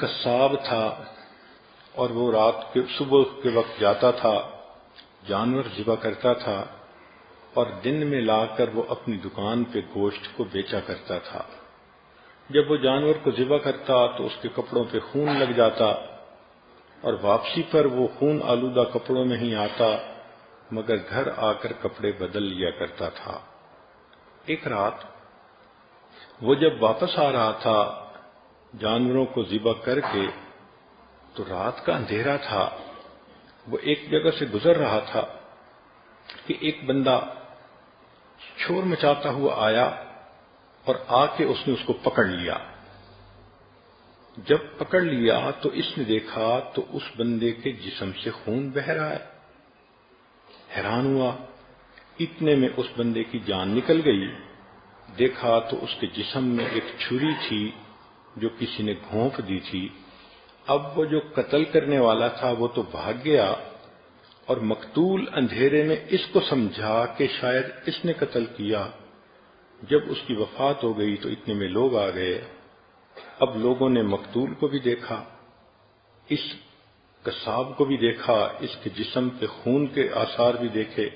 قصاب تھا اور وہ رات کے صبح کے وقت جاتا تھا، جانور ذبح کرتا تھا اور دن میں لا کر وہ اپنی دکان پہ گوشت کو بیچا کرتا تھا۔ جب وہ جانور کو ذبح کرتا تو اس کے کپڑوں پہ خون لگ جاتا اور واپسی پر وہ خون آلودہ کپڑوں میں ہی آتا، مگر گھر آ کر کپڑے بدل لیا کرتا تھا۔ ایک رات وہ جب واپس آ رہا تھا جانوروں کو ذبح کر کے، تو رات کا اندھیرا تھا، وہ ایک جگہ سے گزر رہا تھا کہ ایک بندہ شور مچاتا ہوا آیا اور آ کے اس نے اس کو پکڑ لیا۔ جب پکڑ لیا تو اس نے دیکھا تو اس بندے کے جسم سے خون بہہ رہا ہے، حیران ہوا۔ اتنے میں اس بندے کی جان نکل گئی، دیکھا تو اس کے جسم میں ایک چھری تھی جو کسی نے گھونپ دی تھی۔ اب وہ جو قتل کرنے والا تھا وہ تو بھاگ گیا، اور مقتول اندھیرے میں اس کو سمجھا کہ شاید اس نے قتل کیا۔ جب اس کی وفات ہو گئی تو اتنے میں لوگ آ گئے۔ اب لوگوں نے مقتول کو بھی دیکھا، اس قصاب کو بھی دیکھا، اس کے جسم پہ خون کے آثار بھی دیکھے۔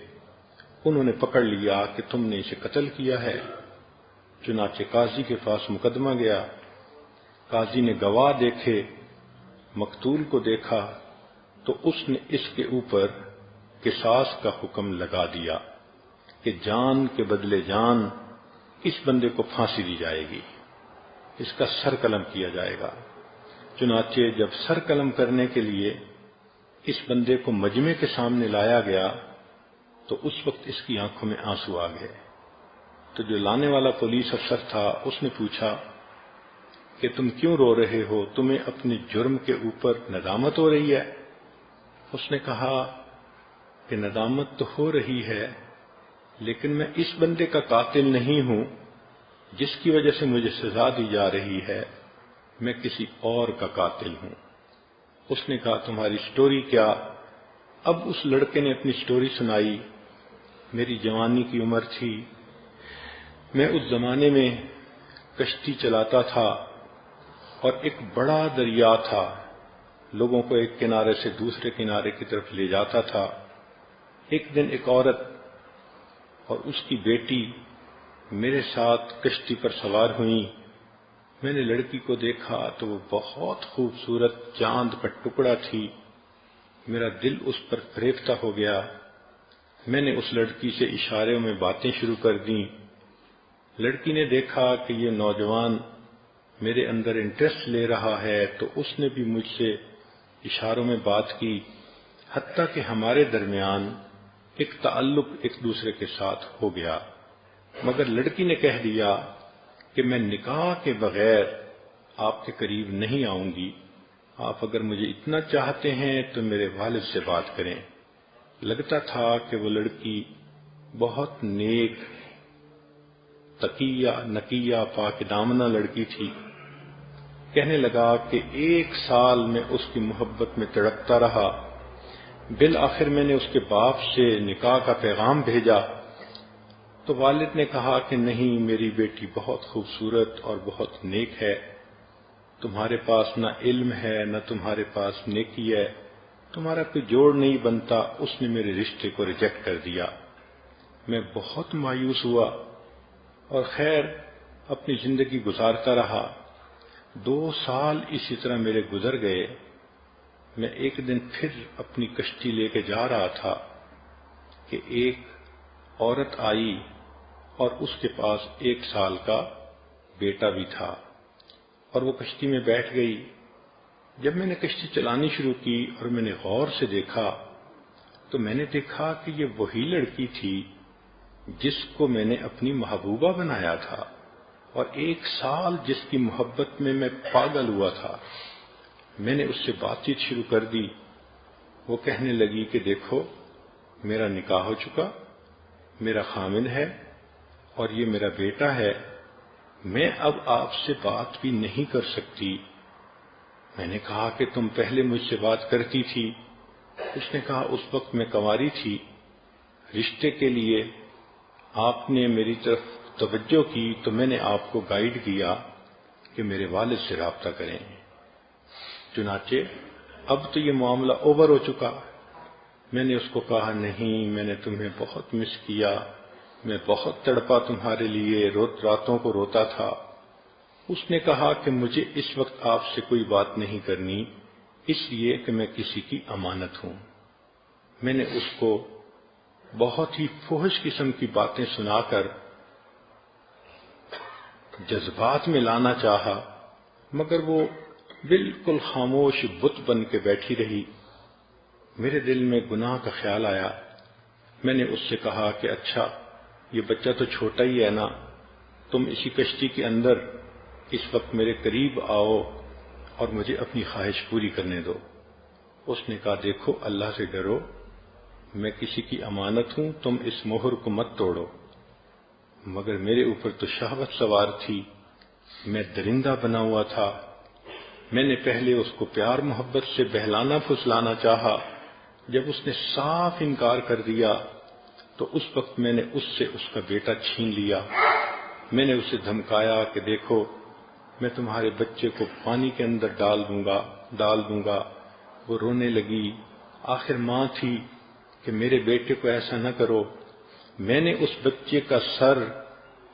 انہوں نے پکڑ لیا کہ تم نے اسے قتل کیا ہے۔ چنانچہ قاضی کے پاس مقدمہ گیا، قاضی نے گواہ دیکھے، مقتول کو دیکھا تو اس نے اس کے اوپر قصاص کا حکم لگا دیا کہ جان کے بدلے جان، اس بندے کو پھانسی دی جائے گی، اس کا سر قلم کیا جائے گا۔ چنانچہ جب سر قلم کرنے کے لیے اس بندے کو مجمع کے سامنے لایا گیا تو اس وقت اس کی آنکھوں میں آنسو آ گئے۔ تو جو لانے والا پولیس افسر تھا اس نے پوچھا کہ تم کیوں رو رہے ہو، تمہیں اپنے جرم کے اوپر ندامت ہو رہی ہے؟ اس نے کہا کہ ندامت تو ہو رہی ہے، لیکن میں اس بندے کا قاتل نہیں ہوں جس کی وجہ سے مجھے سزا دی جا رہی ہے، میں کسی اور کا قاتل ہوں۔ اس نے کہا تمہاری سٹوری کیا؟ اب اس لڑکے نے اپنی سٹوری سنائی۔ میری جوانی کی عمر تھی، میں اس زمانے میں کشتی چلاتا تھا اور ایک بڑا دریا تھا، لوگوں کو ایک کنارے سے دوسرے کنارے کی طرف لے جاتا تھا۔ ایک دن ایک عورت اور اس کی بیٹی میرے ساتھ کشتی پر سوار ہوئیں۔ میں نے لڑکی کو دیکھا تو وہ بہت خوبصورت چاند کا ٹکڑا تھی، میرا دل اس پر فریفتہ ہو گیا۔ میں نے اس لڑکی سے اشاروں میں باتیں شروع کر دیں۔ لڑکی نے دیکھا کہ یہ نوجوان میرے اندر انٹرسٹ لے رہا ہے تو اس نے بھی مجھ سے اشاروں میں بات کی، حتیٰ کہ ہمارے درمیان ایک تعلق ایک دوسرے کے ساتھ ہو گیا، مگر لڑکی نے کہہ دیا کہ میں نکاح کے بغیر آپ کے قریب نہیں آؤں گی، آپ اگر مجھے اتنا چاہتے ہیں تو میرے والد سے بات کریں۔ لگتا تھا کہ وہ لڑکی بہت نیک، تقیہ، نقیہ، پاک دامنہ لڑکی تھی۔ کہنے لگا کہ 1 سال میں اس کی محبت میں تڑپتا رہا، بالآخر میں نے اس کے باپ سے نکاح کا پیغام بھیجا تو والد نے کہا کہ نہیں، میری بیٹی بہت خوبصورت اور بہت نیک ہے، تمہارے پاس نہ علم ہے نہ تمہارے پاس نیکی ہے، تمہارا کوئی جوڑ نہیں بنتا۔ اس نے میرے رشتے کو ریجیکٹ کر دیا۔ میں بہت مایوس ہوا اور خیر اپنی زندگی گزارتا رہا۔ 2 سال اسی طرح میرے گزر گئے۔ میں ایک دن پھر اپنی کشتی لے کے جا رہا تھا کہ ایک عورت آئی اور اس کے پاس 1 سال کا بیٹا بھی تھا، اور وہ کشتی میں بیٹھ گئی۔ جب میں نے کشتی چلانی شروع کی اور میں نے غور سے دیکھا تو میں نے دیکھا کہ یہ وہی لڑکی تھی جس کو میں نے اپنی محبوبہ بنایا تھا، اور 1 سال جس کی محبت میں پاگل ہوا تھا۔ میں نے اس سے بات چیت شروع کر دی۔ وہ کہنے لگی کہ دیکھو، میرا نکاح ہو چکا، میرا خامند ہے اور یہ میرا بیٹا ہے، میں اب آپ سے بات بھی نہیں کر سکتی۔ میں نے کہا کہ تم پہلے مجھ سے بات کرتی تھی۔ اس نے کہا اس وقت میں کنواری تھی، رشتے کے لیے آپ نے میری طرف توجہ کی تو میں نے آپ کو گائیڈ کیا کہ میرے والد سے رابطہ کریں۔ چنانچہ اب تو یہ معاملہ اوور ہو چکا۔ میں نے اس کو کہا نہیں، میں نے تمہیں بہت مس کیا، میں بہت تڑپا تمہارے لیے، راتوں کو روتا تھا۔ اس نے کہا کہ مجھے اس وقت آپ سے کوئی بات نہیں کرنی، اس لیے کہ میں کسی کی امانت ہوں۔ میں نے اس کو بہت ہی فحش قسم کی باتیں سنا کر جذبات میں لانا چاہا، مگر وہ بالکل خاموش بت بن کے بیٹھی رہی۔ میرے دل میں گناہ کا خیال آیا۔ میں نے اس سے کہا کہ اچھا، یہ بچہ تو چھوٹا ہی ہے نا، تم اسی کشتی کے اندر اس وقت میرے قریب آؤ اور مجھے اپنی خواہش پوری کرنے دو۔ اس نے کہا دیکھو اللہ سے ڈرو، میں کسی کی امانت ہوں، تم اس مہر کو مت توڑو۔ مگر میرے اوپر تو شہوت سوار تھی، میں درندہ بنا ہوا تھا۔ میں نے پہلے اس کو پیار محبت سے بہلانا پھسلانا چاہا، جب اس نے صاف انکار کر دیا تو اس وقت میں نے اس سے اس کا بیٹا چھین لیا۔ میں نے اسے دھمکایا کہ دیکھو میں تمہارے بچے کو پانی کے اندر ڈال دوں گا۔ وہ رونے لگی، آخر ماں تھی کہ میرے بیٹے کو ایسا نہ کرو۔ میں نے اس بچے کا سر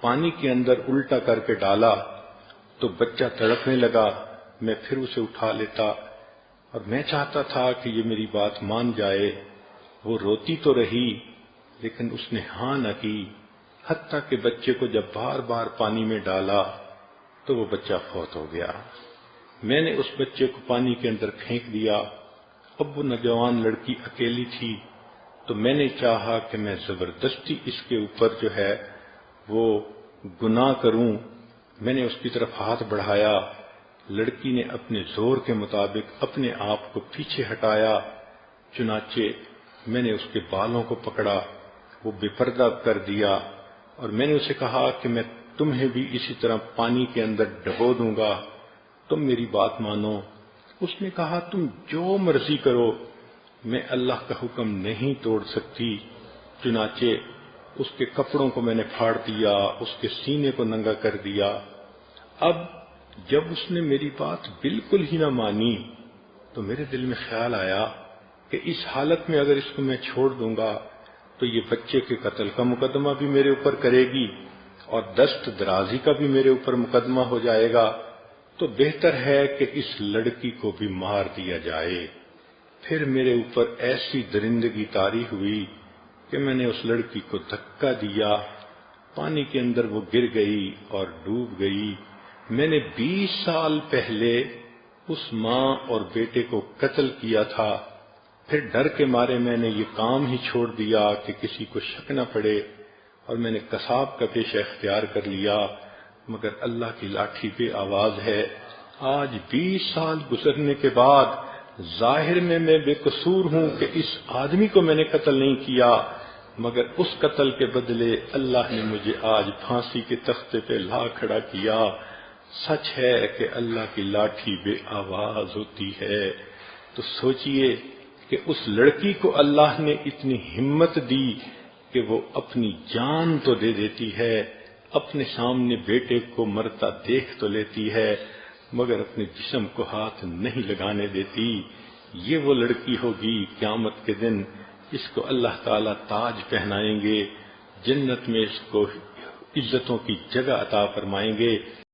پانی کے اندر الٹا کر کے ڈالا تو بچہ تڑپنے لگا، میں پھر اسے اٹھا لیتا اور میں چاہتا تھا کہ یہ میری بات مان جائے۔ وہ روتی تو رہی لیکن اس نے ہاں نہ کی، حتیٰ کہ بچے کو جب بار بار پانی میں ڈالا تو وہ بچہ فوت ہو گیا۔ میں نے اس بچے کو پانی کے اندر پھینک دیا۔ اب وہ نوجوان لڑکی اکیلی تھی تو میں نے چاہا کہ میں زبردستی اس کے اوپر جو ہے وہ گناہ کروں۔ میں نے اس کی طرف ہاتھ بڑھایا، لڑکی نے اپنے زور کے مطابق اپنے آپ کو پیچھے ہٹایا، چنانچہ میں نے اس کے بالوں کو پکڑا، وہ بے پردہ کر دیا اور میں نے اسے کہا کہ میں تمہیں بھی اسی طرح پانی کے اندر ڈبو دوں گا، تم میری بات مانو۔ اس نے کہا تم جو مرضی کرو، میں اللہ کا حکم نہیں توڑ سکتی۔ چنانچہ اس کے کپڑوں کو میں نے پھاڑ دیا، اس کے سینے کو ننگا کر دیا۔ اب جب اس نے میری بات بالکل ہی نہ مانی تو میرے دل میں خیال آیا کہ اس حالت میں اگر اس کو میں چھوڑ دوں گا تو یہ بچے کے قتل کا مقدمہ بھی میرے اوپر کرے گی اور دست درازی کا بھی میرے اوپر مقدمہ ہو جائے گا، تو بہتر ہے کہ اس لڑکی کو بھی مار دیا جائے۔ پھر میرے اوپر ایسی درندگی طاری ہوئی کہ میں نے اس لڑکی کو دھکا دیا، پانی کے اندر وہ گر گئی اور ڈوب گئی۔ میں نے 20 سال پہلے اس ماں اور بیٹے کو قتل کیا تھا، پھر ڈر کے مارے میں نے یہ کام ہی چھوڑ دیا کہ کسی کو شک نہ پڑے، اور میں نے قصاب کا پیشہ اختیار کر لیا، مگر اللہ کی لاٹھی پہ آواز ہے۔ آج 20 سال گزرنے کے بعد ظاہر میں بے قصور ہوں کہ اس آدمی کو میں نے قتل نہیں کیا، مگر اس قتل کے بدلے اللہ نے مجھے آج پھانسی کے تختے پہ لا کھڑا کیا۔ سچ ہے کہ اللہ کی لاٹھی بے آواز ہوتی ہے۔ تو سوچئے کہ اس لڑکی کو اللہ نے اتنی ہمت دی کہ وہ اپنی جان تو دے دیتی ہے، اپنے سامنے بیٹے کو مرتا دیکھ تو لیتی ہے، مگر اپنے جسم کو ہاتھ نہیں لگانے دیتی۔ یہ وہ لڑکی ہوگی قیامت کے دن، اس کو اللہ تعالیٰ تاج پہنائیں گے، جنت میں اس کو عزتوں کی جگہ عطا فرمائیں گے۔